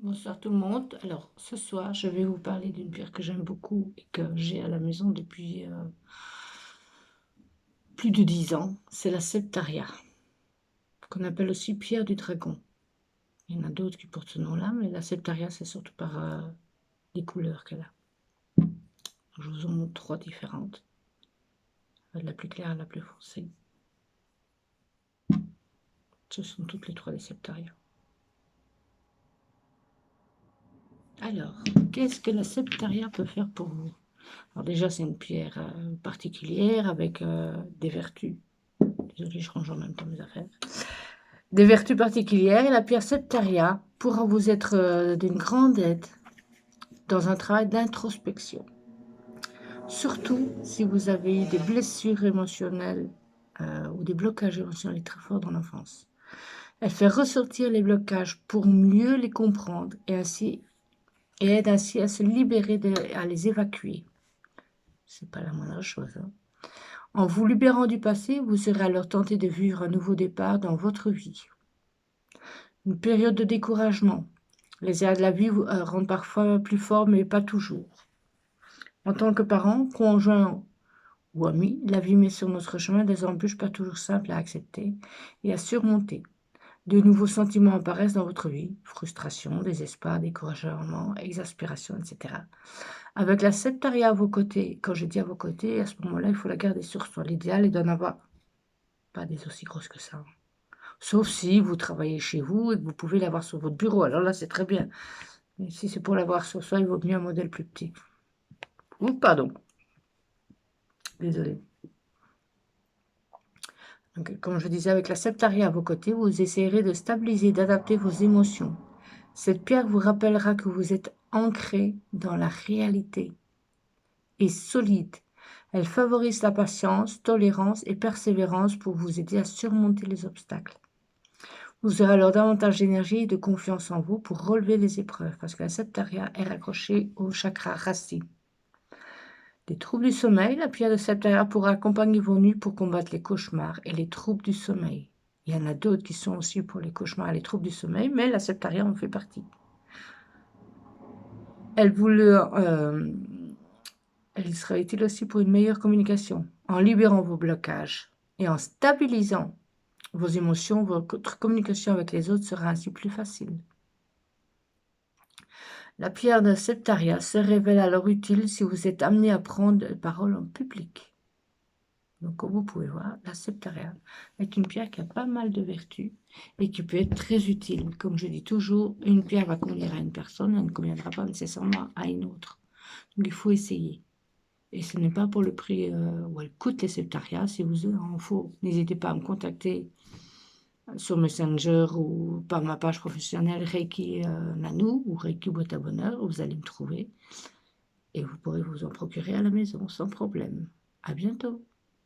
Bonsoir tout le monde. Alors, ce soir, je vais vous parler d'une pierre que j'aime beaucoup et que j'ai à la maison depuis plus de 10 ans. C'est la septaria, qu'on appelle aussi pierre du dragon. Il y en a d'autres qui portent ce nom-là, mais la septaria, c'est surtout par les couleurs qu'elle a. Je vous en montre trois différentes. De la plus claire à la plus foncée. Ce sont toutes les trois des septarias. Alors, qu'est-ce que la septaria peut faire pour vous? Alors déjà, c'est une pierre particulière avec des vertus. Désolée, je range en même temps mes affaires. Des vertus particulières, et la pierre septaria pourra vous être d'une grande aide dans un travail d'introspection. Surtout si vous avez eu des blessures émotionnelles ou des blocages émotionnels très forts dans l'enfance. Elle fait ressortir les blocages pour mieux les comprendre et aide ainsi à se libérer, à les évacuer. C'est pas la moindre chose. Hein. En vous libérant du passé, vous serez alors tenté de vivre un nouveau départ dans votre vie. Une période de découragement. Les aléas de la vie vous rendent parfois plus fort, mais pas toujours. En tant que parent, conjoint ou ami, la vie met sur notre chemin des embûches pas toujours simples à accepter et à surmonter. De nouveaux sentiments apparaissent dans votre vie, frustration, désespoir, découragement, exaspération, etc. Avec la septaria à vos côtés, quand je dis à vos côtés, à ce moment-là, il faut la garder sur soi. L'idéal est d'en avoir pas des aussi grosses que ça. Sauf si vous travaillez chez vous et que vous pouvez l'avoir sur votre bureau. Alors là, c'est très bien. Mais si c'est pour l'avoir sur soi, il vaut mieux un modèle plus petit. Ou pardon. Désolé. Donc, comme je disais, avec la septaria à vos côtés, vous essayerez de stabiliser, d'adapter vos émotions. Cette pierre vous rappellera que vous êtes ancré dans la réalité et solide. Elle favorise la patience, tolérance et persévérance pour vous aider à surmonter les obstacles. Vous aurez alors davantage d'énergie et de confiance en vous pour relever les épreuves, parce que la septaria est raccrochée au chakra racine. Des troubles du sommeil, la pierre de septaria pourra accompagner vos nuits pour combattre les cauchemars et les troubles du sommeil. Il y en a d'autres qui sont aussi pour les cauchemars et les troubles du sommeil, mais la septaria en fait partie. Elle sera utile aussi pour une meilleure communication, en libérant vos blocages et en stabilisant vos émotions. Votre communication avec les autres sera ainsi plus facile. La pierre de septaria se révèle alors utile si vous êtes amené à prendre la parole en public. Donc, comme vous pouvez voir, la septaria est une pierre qui a pas mal de vertus et qui peut être très utile. Comme je dis toujours, une pierre va convenir à une personne, elle ne conviendra pas nécessairement à une autre. Donc, il faut essayer. Et ce n'est pas pour le prix où elle coûte les septarias. Si vous en faut, n'hésitez pas à me contacter sur Messenger ou par ma page professionnelle Reiki Nanou ou Reiki Boîte à Bonheur. Vous allez me trouver et vous pourrez vous en procurer à la maison sans problème. À bientôt.